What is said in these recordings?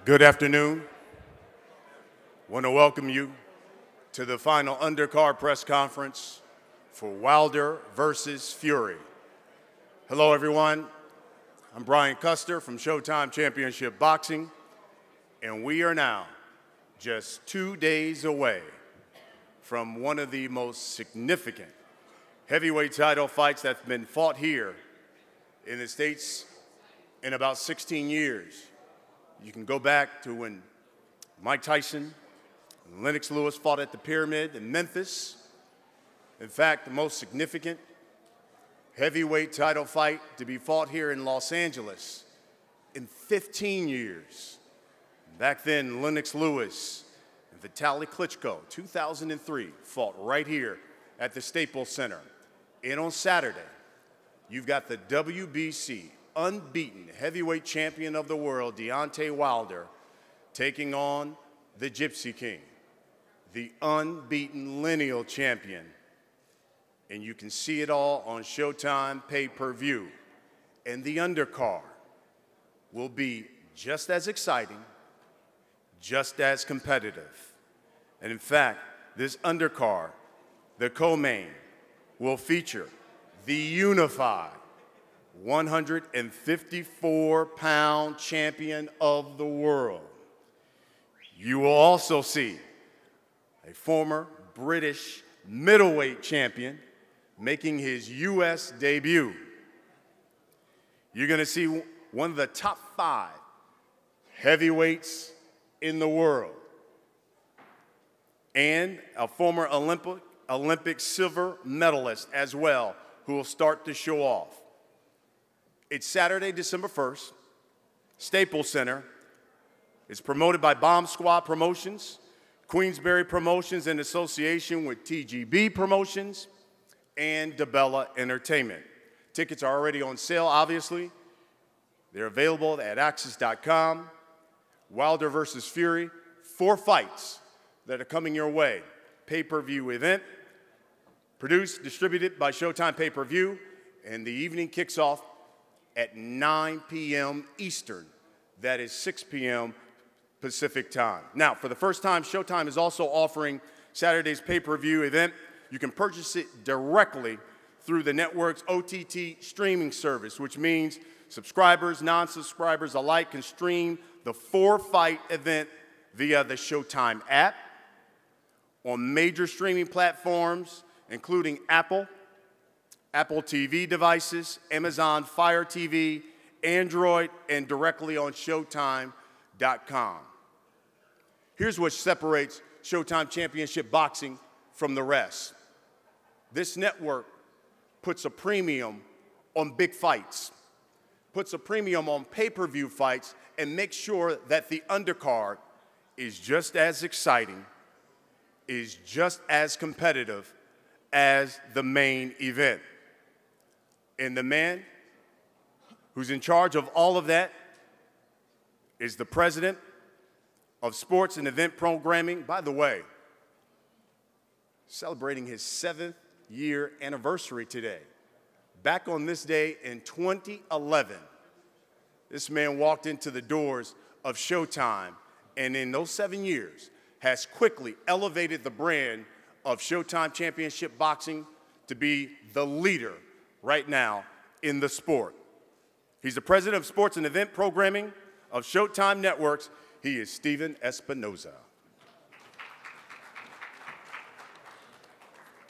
Good afternoon. I want to welcome you to the final Undercard press conference for Wilder versus Fury. Hello, everyone. I'm Brian Custer from Showtime Championship Boxing, and we are now just 2 days away from one of the most significant heavyweight title fights that's been fought here in the States in about 16 years. You can go back to when Mike Tyson and Lennox Lewis fought at the Pyramid in Memphis. In fact, the most significant heavyweight title fight to be fought here in Los Angeles in 15 years. Back then, Lennox Lewis and Vitaly Klitschko, 2003, fought right here at the Staples Center. And on Saturday, you've got the WBC unbeaten heavyweight champion of the world, Deontay Wilder, taking on the Gypsy King, the unbeaten lineal champion. And you can see it all on Showtime pay-per-view. And the undercard will be just as exciting, just as competitive. And in fact, this undercard, the co-main, will feature the unified 154-pound champion of the world. You will also see a former British middleweight champion making his U.S. debut. You're going to see one of the top 5 heavyweights in the world and a former Olympic silver medalist as well, who will start to show off. It's Saturday, December 1st, Staples Center. It's promoted by Bomb Squad Promotions, Queensberry Promotions in association with TGB Promotions, and DeBella Entertainment. Tickets are already on sale, obviously. They're available at Axis.com. Wilder versus Fury, 4 fights that are coming your way. Pay-per-view event, produced, distributed by Showtime Pay-Per-View, and the evening kicks off at 9 p.m. Eastern. That is 6 p.m. Pacific time. Now, for the first time, Showtime is also offering Saturday's pay-per-view event. You can purchase it directly through the network's OTT streaming service, which means subscribers, non-subscribers alike can stream the 4-fight event via the Showtime app on major streaming platforms, including Apple TV devices, Amazon Fire TV, Android, and directly on Showtime.com. Here's what separates Showtime Championship Boxing from the rest. This network puts a premium on big fights, puts a premium on pay-per-view fights, and makes sure that the undercard is just as exciting, is just as competitive as the main event. And the man who's in charge of all of that is the president of sports and event programming. By the way, celebrating his 7th-year anniversary today. Back on this day in 2011, this man walked into the doors of Showtime, and in those 7 years has quickly elevated the brand of Showtime Championship Boxing to be the leader right now in the sport. He's the president of sports and event programming of Showtime Networks. He is Steven Espinoza.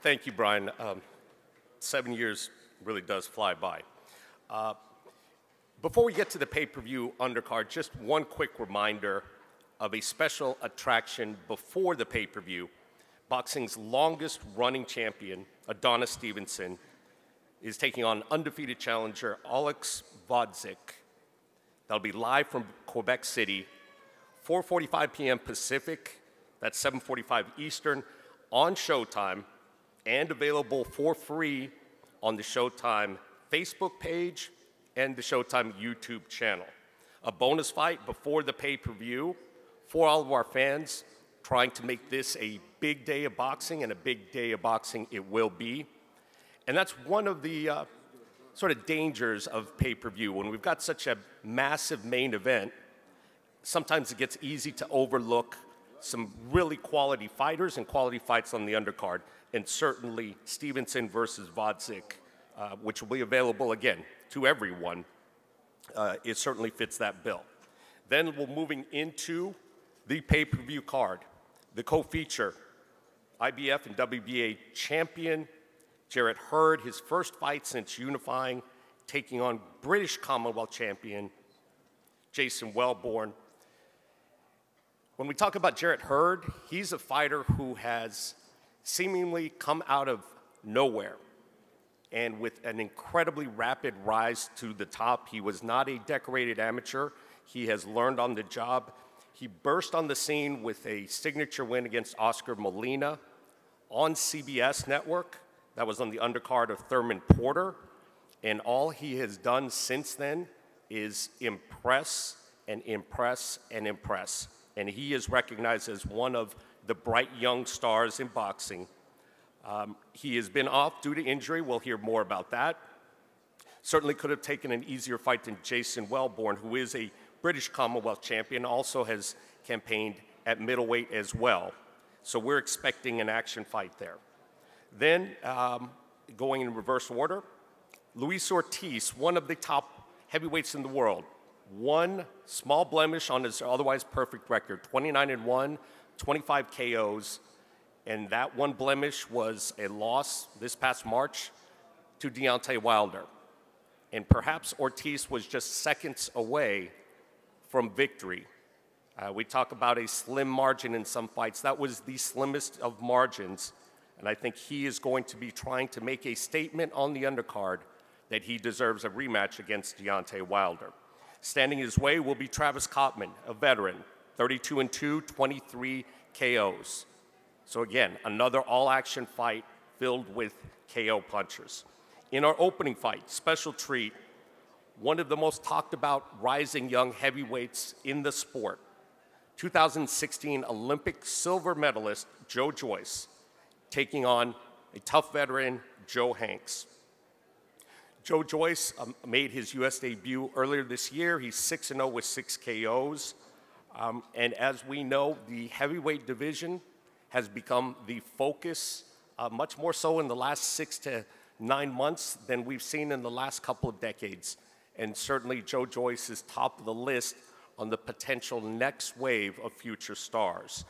Thank you, Brian. 7 years really does fly by. Before we get to the pay-per-view undercard, just one quick reminder of a special attraction before the pay-per-view. Boxing's longest-running champion, Adonis Stevenson, is taking on undefeated challenger Alex Vodzik. That'll be live from Quebec City, 4:45 p.m. Pacific, that's 7:45 Eastern, on Showtime, and available for free on the Showtime Facebook page and the Showtime YouTube channel. A bonus fight before the pay-per-view for all of our fans, trying to make this a big day of boxing, and a big day of boxing it will be. And that's one of the sort of dangers of pay-per-view. When we've got such a massive main event, sometimes it gets easy to overlook some really quality fighters and quality fights on the undercard, and certainly Stevenson versus Vodzik, which will be available again to everyone, it certainly fits that bill. Then we're moving into the pay-per-view card, the co-feature, IBF and WBA champion Jarrett Hurd, his first fight since unifying, taking on British Commonwealth champion Jason Welborn. When we talk about Jarrett Hurd, he's a fighter who has seemingly come out of nowhere and with an incredibly rapid rise to the top. He was not a decorated amateur. He has learned on the job. He burst on the scene with a signature win against Oscar Molina on CBS network. That was on the undercard of Thurman Porter. And all he has done since then is impress and impress and impress. And he is recognized as one of the bright young stars in boxing. He has been off due to injury. We'll hear more about that. Certainly could have taken an easier fight than Jason Welborn, who is a British Commonwealth champion, also has campaigned at middleweight as well. So we're expecting an action fight there. Then, going in reverse order, Luis Ortiz, one of the top heavyweights in the world, one small blemish on his otherwise perfect record, 29-1, 25 KOs, and that one blemish was a loss this past March to Deontay Wilder. And perhaps Ortiz was just seconds away from victory. We talk about a slim margin in some fights. That was the slimmest of margins, and I think he is going to be trying to make a statement on the undercard that he deserves a rematch against Deontay Wilder. Standing his way will be Travis Kauffman, a veteran, 32-2, 23 KOs. So again, another all-action fight filled with KO punchers. In our opening fight, special treat, one of the most talked about rising young heavyweights in the sport, 2016 Olympic silver medalist Joe Joyce, taking on a tough veteran, Joe Hanks. Joe Joyce made his U.S. debut earlier this year. He's 6-0 with 6 KOs. And as we know, the heavyweight division has become the focus, much more so in the last 6 to 9 months than we've seen in the last couple of decades. And certainly Joe Joyce is top of the list on the potential next wave of future stars.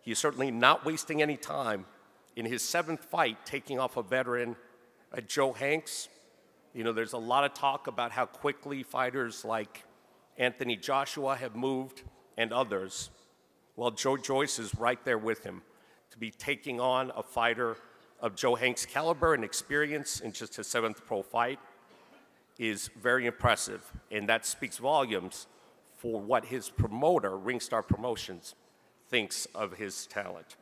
He's certainly not wasting any time. In his 7th fight, taking off a veteran, Joe Hanks, you know, there's a lot of talk about how quickly fighters like Anthony Joshua have moved and others. Well, Joe Joyce is right there with him. To be taking on a fighter of Joe Hanks' caliber and experience in just his 7th pro fight is very impressive, and that speaks volumes for what his promoter, Ringstar Promotions, thinks of his talent.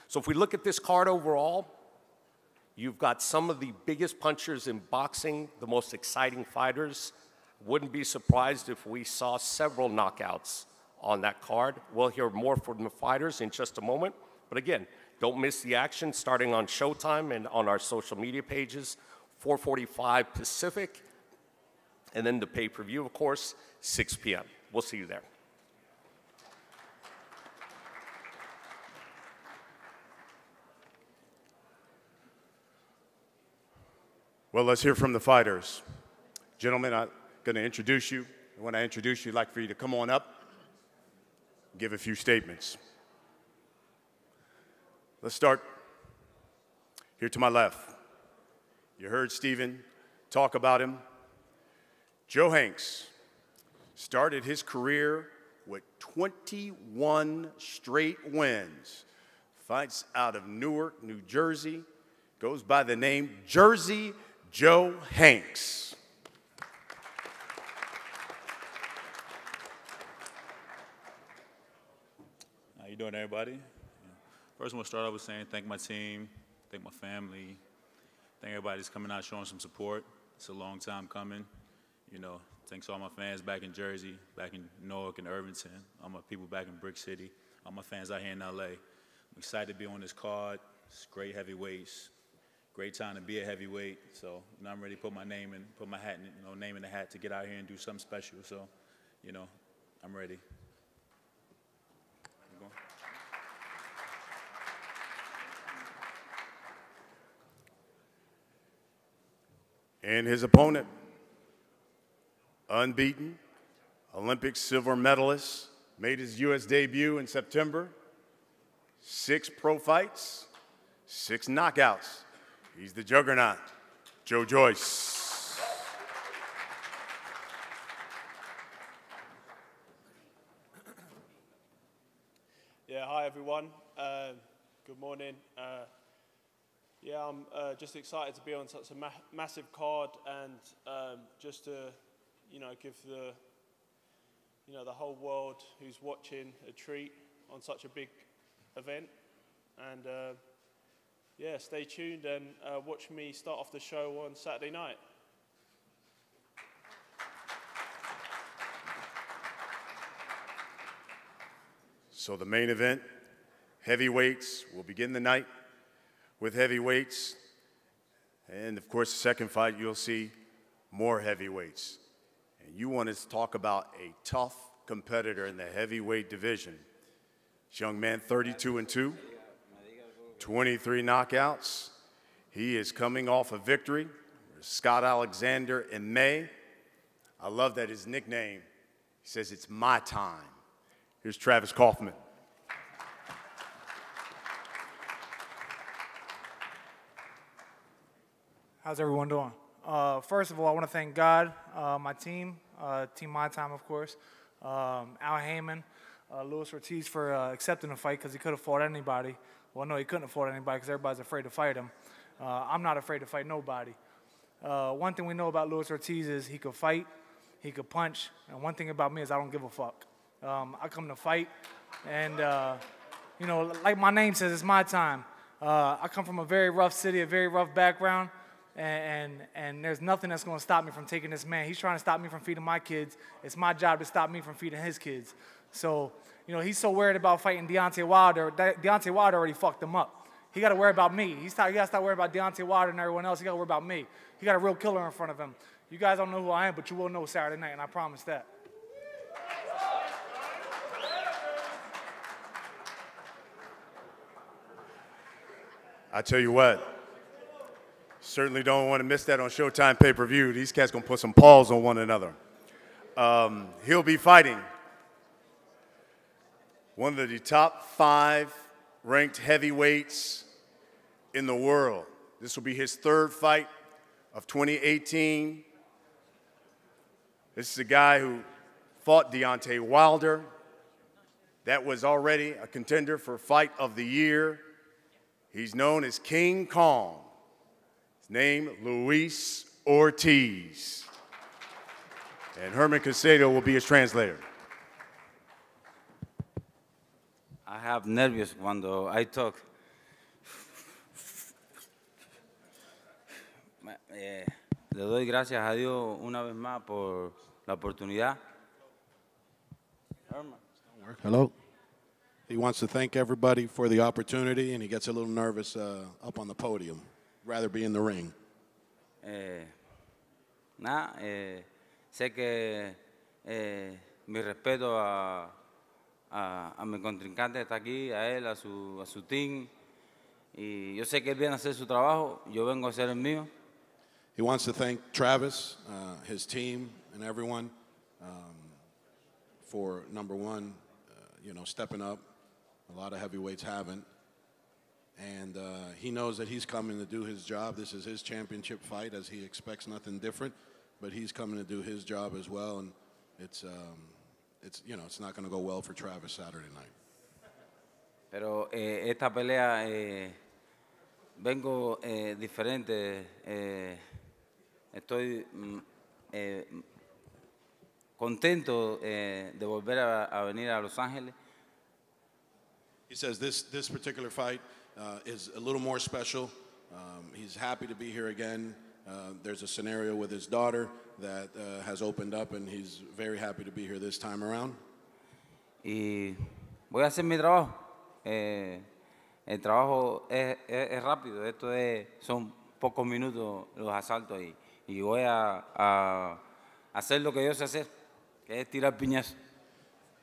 So if we look at this card overall, you've got some of the biggest punchers in boxing, the most exciting fighters. Wouldn't be surprised if we saw several knockouts on that card. We'll hear more from the fighters in just a moment. But again, don't miss the action starting on Showtime and on our social media pages, 4:45 Pacific, and then the pay-per-view, of course, 6 p.m. We'll see you there. Well, let's hear from the fighters. Gentlemen, I'm going to introduce you. And when I introduce you, I'd like for you to come on up, give a few statements. Let's start here to my left. You heard Stephen talk about him. Joe Hanks started his career with 21 straight wins. Fights out of Newark, New Jersey. Goes by the name Jersey Joe Hanks. How you doing, everybody? First, I want to start off with saying thank my team, thank my family, thank everybody that's coming out showing some support. It's a long time coming. You know, thanks to all my fans back in Jersey, back in Newark and Irvington, all my people back in Brick City, all my fans out here in LA. I'm excited to be on this card. It's great heavyweights. Great time to be a heavyweight. So, you know, I'm ready to put my name in, put my hat in, name in the hat to get out here and do something special. So, you know, I'm ready. And his opponent, unbeaten, Olympic silver medalist, made his U.S. debut in September. 6 pro fights, 6 knockouts. He's the juggernaut, Joe Joyce. Yeah, hi everyone. Good morning. Yeah, I'm just excited to be on such a massive card and just to, give the whole world who's watching a treat on such a big event. And yeah, stay tuned and watch me start off the show on Saturday night. So the main event, heavyweights, will begin the night with heavyweights. And of course, the second fight, you'll see more heavyweights. And you want to talk about a tough competitor in the heavyweight division. This young man, 32-2, 23 knockouts. He is coming off a victory over Scott Alexander in May. I love that his nickname, he says, it's my time. Here's Travis Kauffman. How's everyone doing? First of all, I want to thank God, my team, Team My Time, of course, Al Heyman, Luis Ortiz for accepting the fight because he could have fought anybody. Well, no, he couldn't have fought anybody because everybody's afraid to fight him. I'm not afraid to fight nobody. One thing we know about Luis Ortiz is he could fight, he could punch, and one thing about me is I don't give a fuck. I come to fight, and like my name says, it's my time. I come from a very rough city, a very rough background, and there's nothing that's going to stop me from taking this man. He's trying to stop me from feeding my kids. It's my job to stop me from feeding his kids. So, he's so worried about fighting Deontay Wilder. Deontay Wilder already fucked him up. He got to worry about me. He got to stop worrying about Deontay Wilder and everyone else. He got to worry about me. He got a real killer in front of him. You guys don't know who I am, but you will know Saturday night, and I promise that. I tell you what, certainly don't want to miss that on Showtime pay-per-view. These cats gonna put some paws on one another. He'll be fighting one of the top 5 ranked heavyweights in the world. This will be his 3rd fight of 2018. This is a guy who fought Deontay Wilder. That was already a contender for Fight of the Year. He's known as King Kong. His name, Luis Ortiz. And Herman Casedo will be his translator. I have nervous cuando I talk. Le doy gracias a Dios una vez más por la oportunidad. Hello. He wants to thank everybody for the opportunity, and he gets a little nervous up on the podium. Rather be in the ring. Sé que mi respeto a mi contrincante está aquí, a él, a su team, y yo sé que él viene a hacer su trabajo, yo vengo a hacer el mío. He wants to thank Travis, his team, and everyone for, number one, stepping up. A lot of heavyweights haven't. And he knows that he's coming to do his job. This is his championship fight, as he expects nothing different. But he's coming to do his job as well, and it's not going to go well for Travis Saturday night. Pero esta pelea vengo diferente. Estoy contento de volver a venir a Los Ángeles. He says this particular fight is a little more special. He's happy to be here again. There's a scenario with his daughter that has opened up, and he's very happy to be here this time around. Y voy a hacer mi trabajo. El trabajo es rápido. Esto son pocos minutos los asaltos y voy a hacer lo que yo sé hacer, que es tirar piñazos.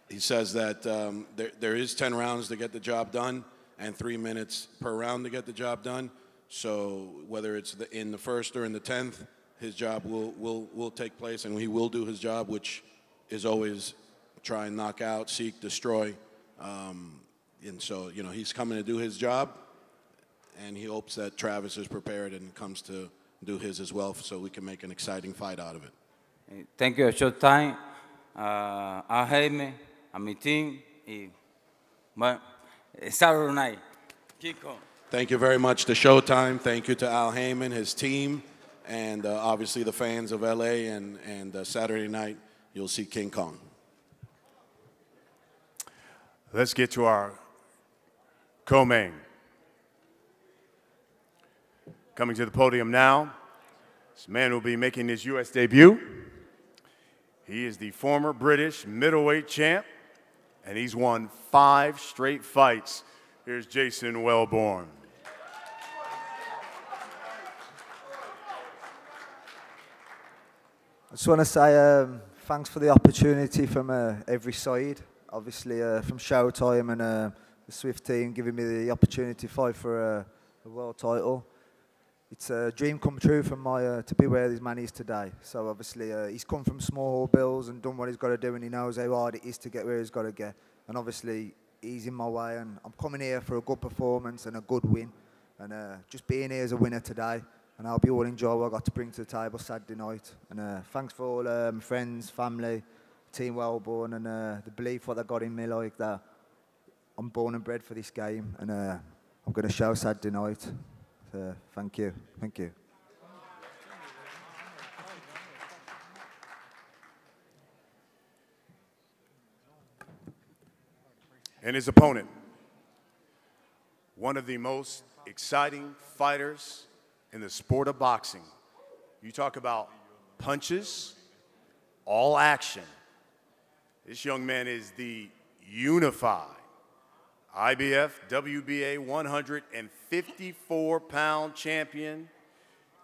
he says that there is 10 rounds to get the job done and 3 minutes per round to get the job done. So whether it's in the first or in the 10th, his job will take place, and he will do his job, which is always try and knock out, seek, destroy. And so, you know, he's coming to do his job, and he hopes that Travis is prepared and comes to do his as well, so we can make an exciting fight out of it. Thank you, Showtime, a Jaime, a mi team, y bueno, Saturday night. Kiko. Thank you very much to Showtime. Thank you to Al Heyman, his team, and obviously the fans of LA. And Saturday night, you'll see King Kong. Let's get to our co-main. Coming to the podium now, this man will be making his U.S. debut. He is the former British middleweight champ, and he's won 5 straight fights. Here's Jason Welborn. I just want to say thanks for the opportunity from every side. Obviously from Showtime and the Swift team giving me the opportunity to fight for a world title. It's a dream come true for to be where this man is today. So obviously he's come from small bills and done what he's got to do, and he knows how hard it is to get where he's got to get. And obviously he's in my way, and I'm coming here for a good performance and a good win. And just being here as a winner today, and I hope you all enjoy what I got to bring to the table Saturday night. And thanks for all my friends, family, Team Welborn, and the belief what they got in me, like that I'm born and bred for this game, and I'm going to show Saturday night. Thank you. Thank you. And his opponent, one of the most exciting fighters in the sport of boxing. You talk about punches, all action. This young man is the unified IBF WBA 154-pound champion,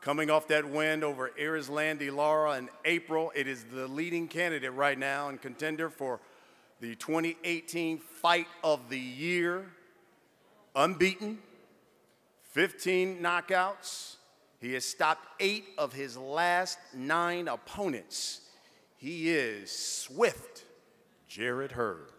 coming off that win over Erislandy Lara in April. It is the leading candidate right now and contender for the 2018 Fight of the Year. Unbeaten, 15 knockouts. He has stopped 8 of his last 9 opponents. He is Swift Jared Hurd.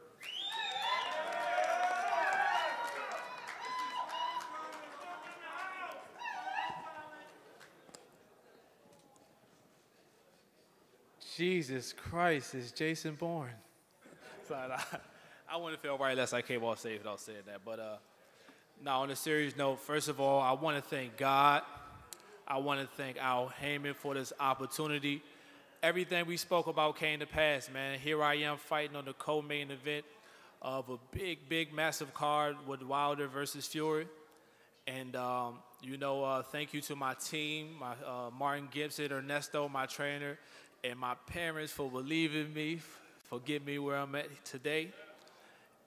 Jesus Christ, it's Jason Bourne. I wouldn't feel right unless I came off stage without saying that. But now, on a serious note, first of all, I want to thank God. I want to thank Al Heyman for this opportunity. Everything we spoke about came to pass, man. Here I am fighting on the co-main event of a big, massive card with Wilder versus Fury. And, you know, thank you to my team, my Martin Gibson, Ernesto, my trainer, and my parents for believing in me, for getting me where I'm at today.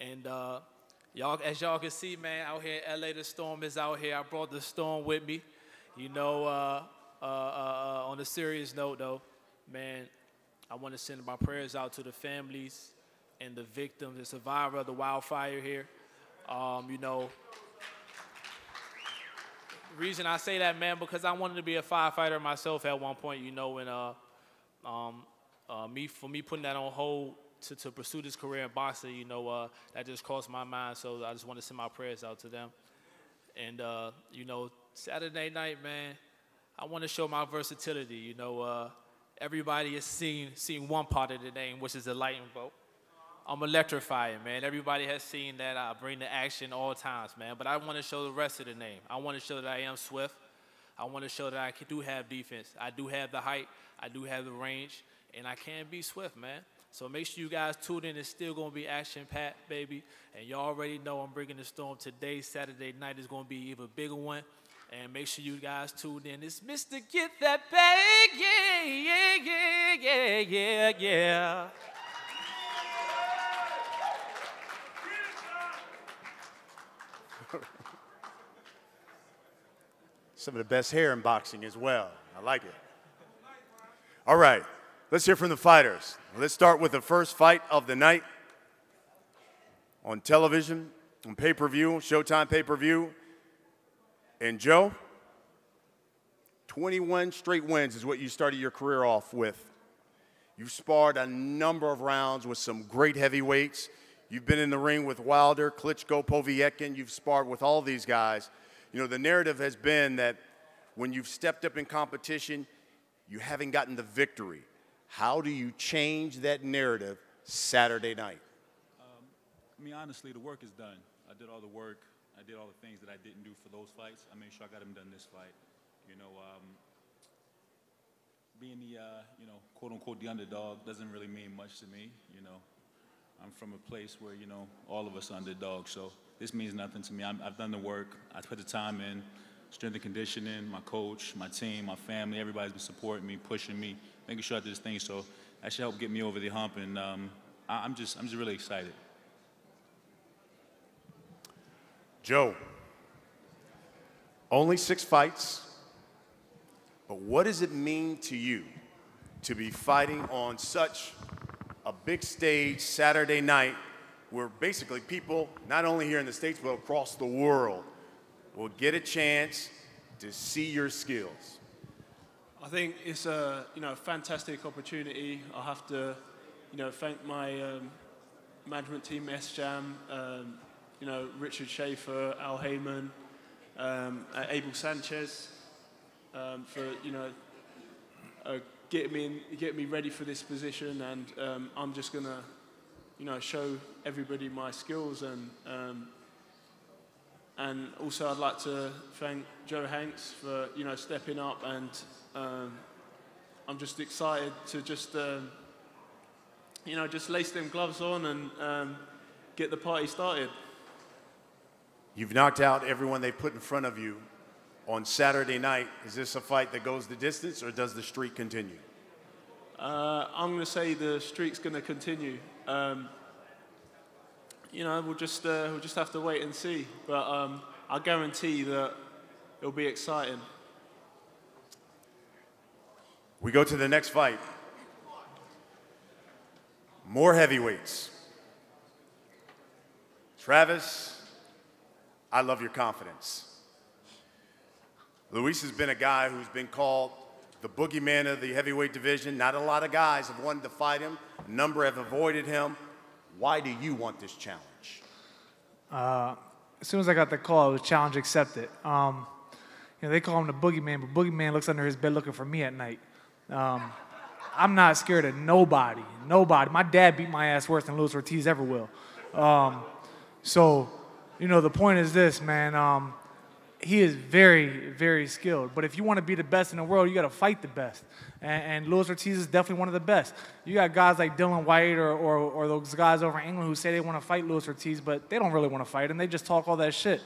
And y'all, as y'all can see, man, out here in LA, the storm is out here. I brought the storm with me. You know, on a serious note, though, man, I want to send my prayers out to the families and the victims, the survivor of the wildfire here. You know, the reason I say that, man, because I wanted to be a firefighter myself at one point, you know, and for me putting that on hold to pursue this career in boxing, you know, that just crossed my mind. So I just want to send my prayers out to them. And, you know, Saturday night, man, I want to show my versatility. You know, everybody has seen one part of the name, which is the lightning bolt. I'm electrifying, man. Everybody has seen that I bring the action all times, man. But I want to show the rest of the name. I want to show that I am swift. I want to show that I do have defense. I do have the height. I do have the range. And I can be swift, man. So make sure you guys tune in. It's still going to be action-packed, baby. And you already know I'm bringing the storm today. Saturday night is going to be an even bigger one. And make sure you guys tune in. It's Mr. Get That Bag. Yeah. Some of the best hair in boxing as well. I like it. All right, let's hear from the fighters. Let's start with the first fight of the night. on television, on pay-per-view, Showtime pay-per-view. And Joe, 21 straight wins is what you started your career off with. You've sparred a number of rounds with some great heavyweights. You've been in the ring with Wilder, Klitschko, Povetkin. You've sparred with all these guys. You know, the narrative has been that when you've stepped up in competition, you haven't gotten the victory. How do you change that narrative Saturday night? I mean, honestly, the work is done. I did all the work. I did all the things that I didn't do for those fights. I made sure I got them done this fight. You know, being the, you know, quote-unquote the underdog doesn't really mean much to me, you know. I'm from a place where, you know, all of us are underdogs, so this means nothing to me. I've done the work. I put the time in, strength and conditioning, my coach, my team, my family, everybody's been supporting me, pushing me, making sure I do this thing, so that should help get me over the hump, and I'm just really excited. Joe, only 6 fights, but what does it mean to you to be fighting on such a big stage Saturday night where basically people, not only here in the States, but across the world, will get a chance to see your skills? I think it's a fantastic opportunity. I have to thank my management team, S-Jam, Richard Schaefer, Al Heyman, Abel Sanchez for getting me ready for this position, and I'm just gonna show everybody my skills, and also I'd like to thank Joe Hanks for stepping up, and I'm just excited to just lace them gloves on and get the party started. You've knocked out everyone they put in front of you on Saturday night. Is this a fight that goes the distance, or does the streak continue? I'm going to say the streak's going to continue. We'll just have to wait and see. But I guarantee that it'll be exciting. We go to the next fight. More heavyweights. Travis, I love your confidence. Luis has been a guy who's been called the boogeyman of the heavyweight division. Not a lot of guys have wanted to fight him. A number have avoided him. Why do you want this challenge? As soon as I got the call, it was challenge accepted. They call him the boogeyman, but boogeyman looks under his bed looking for me at night. I'm not scared of nobody. My dad beat my ass worse than Luis Ortiz ever will. So, the point is this, man. He is very, very skilled. But if you want to be the best in the world, you got to fight the best. And Luis Ortiz is definitely one of the best. You got guys like Dylan White or those guys over in England who say they want to fight Luis Ortiz, but they don't really want to fight him. They just talk all that shit.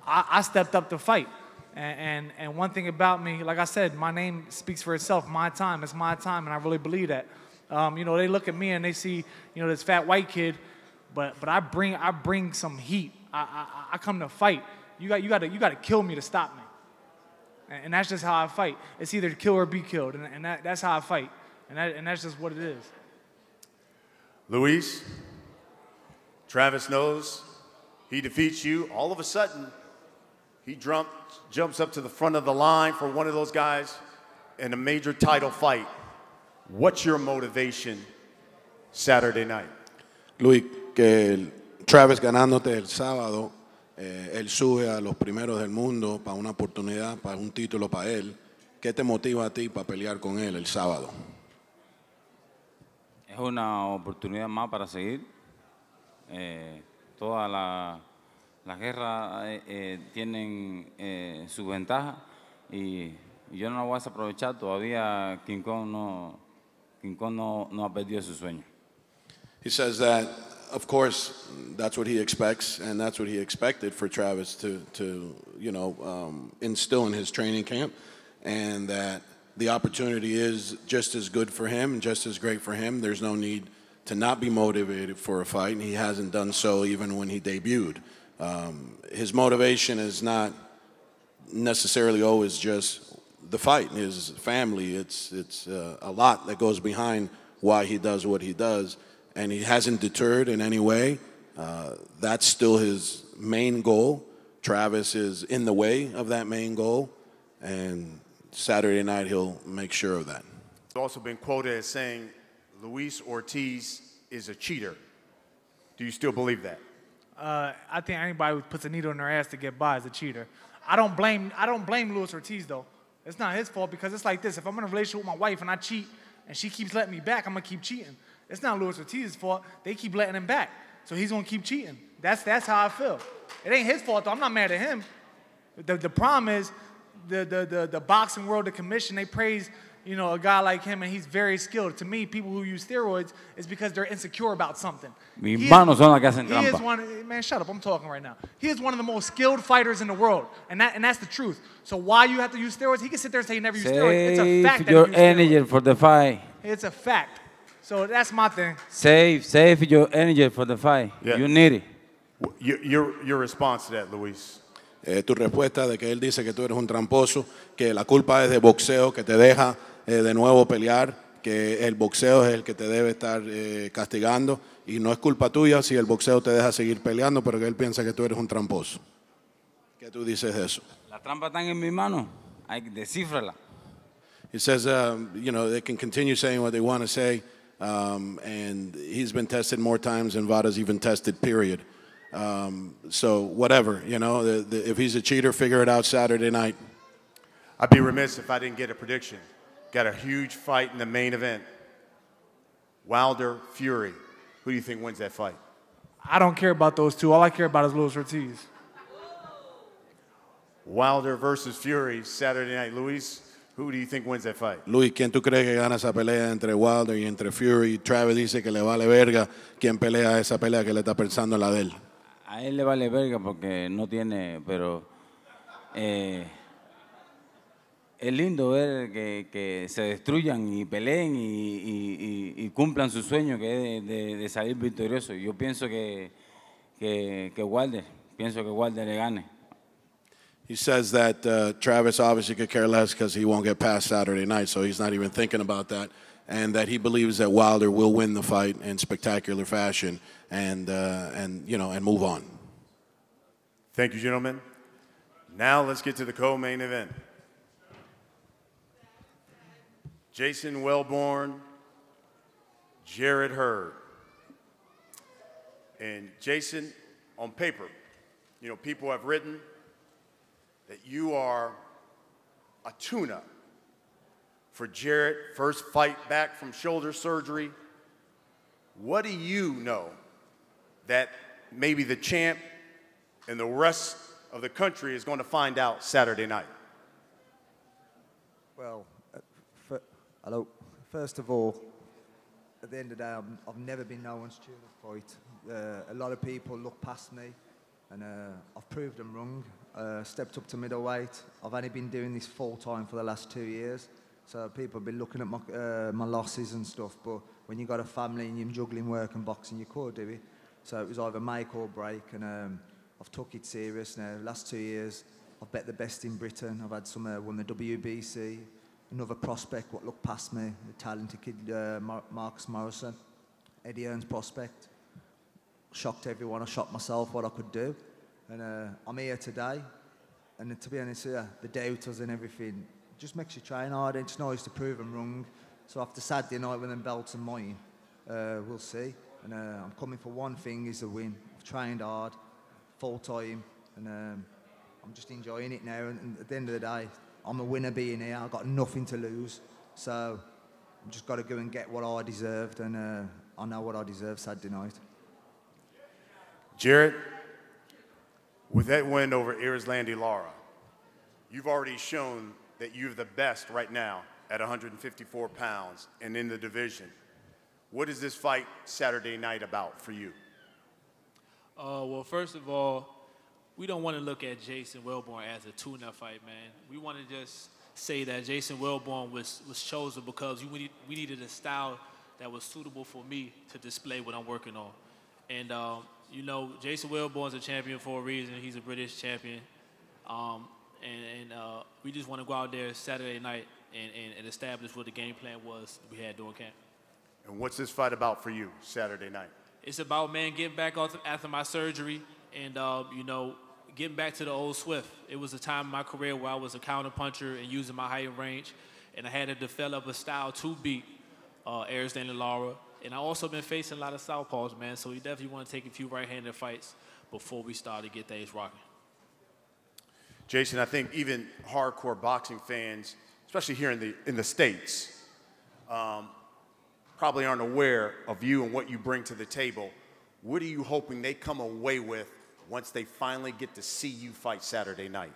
I stepped up to fight. And one thing about me, like I said, my name speaks for itself. My time, it's my time, and I really believe that. They look at me and they see, this fat white kid, but I bring some heat. I come to fight. You got to kill me to stop me, and that's just how I fight. It's either kill or be killed, and that's how I fight, and that's just what it is. Luis, Travis knows he defeats you. All of a sudden, he jumps up to the front of the line for one of those guys in a major title fight. What's your motivation Saturday night? Luis, que Travis ganándote el sábado, él sube a los primeros del mundo para una oportunidad, para un título para él. ¿Qué te motiva a ti para pelear con él el sábado? Es una oportunidad más para seguir. Todas las guerras tienen su ventaja y yo no la voy a desaprovechar. Todavía King Kong no ha perdido su sueño. He says that, of course, that's what he expects, and that's what he expected for Travis to instill in his training camp, and that the opportunity is just as good for him and just as great for him. There's no need to not be motivated for a fight, and he hasn't done so even when he debuted. His motivation is not necessarily always just the fight. His family, it's a lot that goes behind why he does what he does. And he hasn't deterred in any way, That's still his main goal. Travis is in the way of that main goal, and Saturday night he'll make sure of that. He's also been quoted as saying Luis Ortiz is a cheater. Do you still believe that? I think anybody who puts a needle in their ass to get by is a cheater. I don't blame Luis Ortiz though. It's not his fault because it's like this. If I'm in a relationship with my wife and I cheat and she keeps letting me back, I'm gonna keep cheating. It's not Luis Ortiz's fault. They keep letting him back. So he's gonna keep cheating. That's how I feel. It ain't his fault though. I'm not mad at him. The problem is the boxing world, the commission, they praise, a guy like him, and he's very skilled. To me, people who use steroids is because they're insecure about something. Mis manos son las que hacen He is trampa. man, shut up, I'm talking right now. He is one of the most skilled fighters in the world, and that's the truth. So why you have to use steroids? He can sit there and say he never used steroids. It's a fact Save that your he used energy steroids. for the fight. It's a fact. So that's my thing. Save your energy for the fight. Yeah. You need it. Your response to that, Luis? Tu respuesta de que él dice que tú eres un tramposo, que la culpa es de boxeo, que te deja de nuevo pelear, que el boxeo es el que te debe estar castigando y no es culpa tuya si el boxeo te deja seguir peleando, pero que él piensa que tú eres un tramposo. ¿Qué tú dices de eso? Las trampas están en mis manos. Hay que descifrarla. He says, they can continue saying what they want to say, and he's been tested more times than Vada's even tested, period. So whatever, if he's a cheater, figure it out Saturday night. I'd be remiss if I didn't get a prediction. Got a huge fight in the main event. Wilder, Fury. Who do you think wins that fight? I don't care about those two. All I care about is Luis Ortiz. Wilder versus Fury, Saturday night. Luis, who do you think wins that fight? Luis, ¿quién tú crees que gana esa pelea entre Wilder y entre Fury? Travis dice que le vale verga quién pelea esa pelea, que le está pensando en la de él. A él le vale verga porque no tiene, pero es lindo ver que se destruyan y peleen y cumplan su sueño, que es de salir victorioso. Yo pienso que Wilder le gane. He says that Travis obviously could care less because he won't get past Saturday night, so he's not even thinking about that. And that he believes that Wilder will win the fight in spectacular fashion and move on. Thank you, gentlemen. Now let's get to the co-main event. Jason Welborn, Jared Hurd. And Jason, on paper, people have written that you are a tune-up for Jared, first fight back from shoulder surgery. What do you know that maybe the champ and the rest of the country is going to find out Saturday night? Well, hello. First of all, at the end of the day, I've never been no one's tune-up fight. A lot of people look past me, and I've proved them wrong. Stepped up to middleweight. I've only been doing this full-time for the last 2 years. So people have been looking at my losses and stuff, but when you've got a family and you're juggling work and boxing, you could do it. So it was either make or break, and I've took it serious now. The last 2 years, I've bet the best in Britain. I've had some won the WBC. Another prospect what looked past me, the talented kid Marcus Morrison, Eddie Earn's prospect. Shocked everyone. I shocked myself what I could do, and I'm here today. And to be honest, the doubters and everything. Just makes you train hard. It's nice to prove them wrong. So after Saturday night when them belts are mine, we'll see. And I'm coming for one thing, is a win. I've trained hard, full time, and I'm just enjoying it now. And at the end of the day, I'm a winner being here. I've got nothing to lose. So I've just got to go and get what I deserved, and I know what I deserve Saturday night. Jared, with that win over Irislandy Lara, you've already shown that you're the best right now at 154 pounds and in the division. What is this fight Saturday night about for you? Well, first of all, we don't want to look at Jason Welborn as a tune-up fight, man. We want to just say that Jason Welborn was chosen because we needed a style that was suitable for me to display what I'm working on. And, Jason Welborn's a champion for a reason. He's a British champion. We just want to go out there Saturday night and establish what the game plan was we had during camp. And what's this fight about for you Saturday night? it's about, man, getting back after my surgery and, you know, getting back to the old Swift. It was a time in my career where I was a counter puncher and using my height and range, and I had to develop a style to beat Ayers Stanley Lara. And I also been facing a lot of southpaws, man, so we definitely want to take a few right-handed fights before we start to get things rocking. Jason, I think even hardcore boxing fans, especially here in the States, probably aren't aware of you and what you bring to the table. What are you hoping they come away with once they finally get to see you fight Saturday night?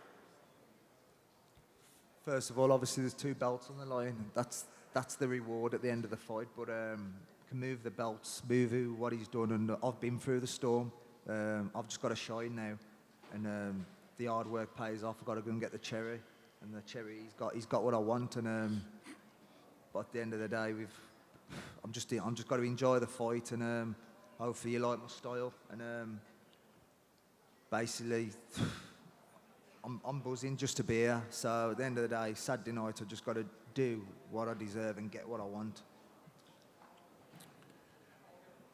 First of all, obviously there's 2 belts on the line. That's the reward at the end of the fight. But can move the belts, move what he's done, and I've been through the storm. I've just got to shine now, and the hard work pays off. I've got to go and get the cherry, and the cherry he's got what I want. And but at the end of the day, I'm just got to enjoy the fight, and hopefully you like my style. And basically, I'm buzzing just to be here. So at the end of the day, Saturday night, I've just got to do what I deserve and get what I want.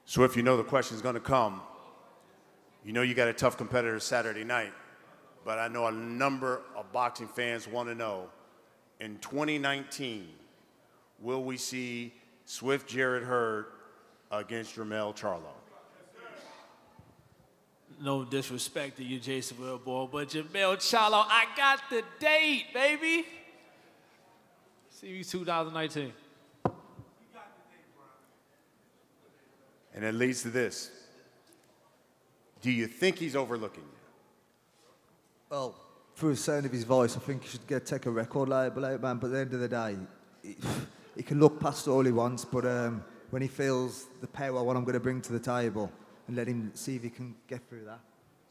So if you know the question's going to come, you know you got a tough competitor Saturday night, but I know a number of boxing fans want to know, in 2019, will we see Swift Jared Hurd against Jermell Charlo? No disrespect to you, Jason Welborn, but Jermell Charlo, I got the date, baby. See you 2019. And it leads to this. Do you think he's overlooking you? Well, through the sound of his voice, I think he should take a record label out, man. But at the end of the day, he can look past all he wants, but when he feels the power, what I'm going to bring to the table, and let him see if he can get through that.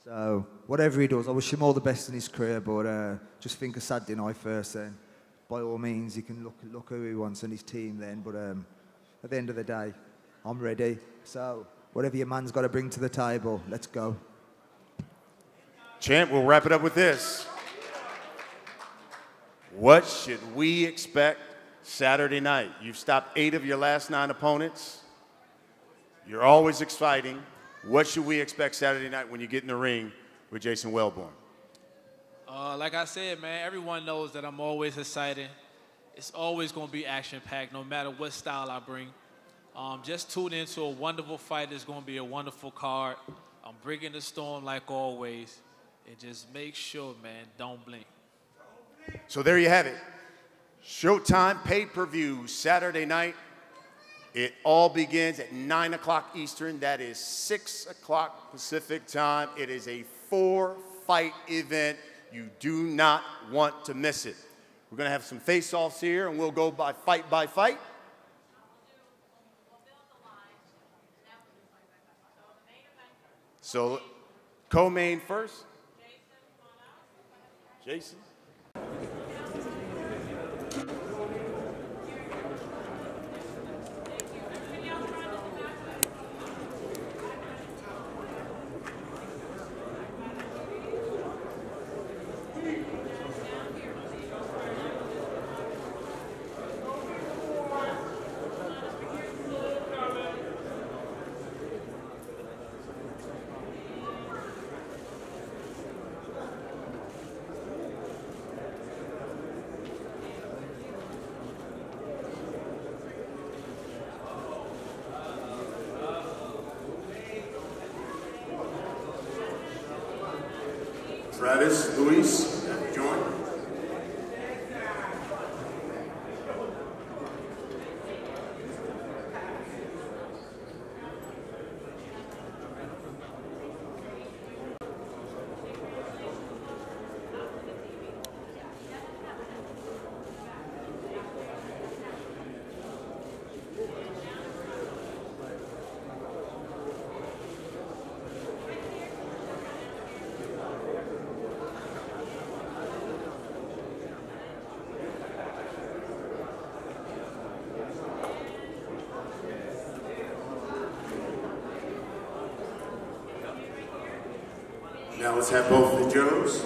So whatever he does, I wish him all the best in his career, but just think of Saturday night first, and by all means, he can look who he wants and his team then. But at the end of the day, I'm ready. So whatever your man's got to bring to the table, let's go. Champ, we'll wrap it up with this. What should we expect Saturday night? You've stopped 8 of your last 9 opponents. You're always exciting. What should we expect Saturday night when you get in the ring with Jason Welborn? Like I said, man, everyone knows that I'm always excited. It's always going to be action-packed, no matter what style I bring. Just tune into a wonderful fight. It's going to be a wonderful card. I'm bringing the storm like always. And just make sure, man, don't blink. So there you have it. Showtime pay-per-view Saturday night. It all begins at 9 o'clock Eastern. That is 6 o'clock Pacific time. It is a 4-fight event. You do not want to miss it. We're going to have some face-offs here, and we'll go by fight by fight. So, co-main first. Jason. Travis Luis, join. Now let's have both the Joes.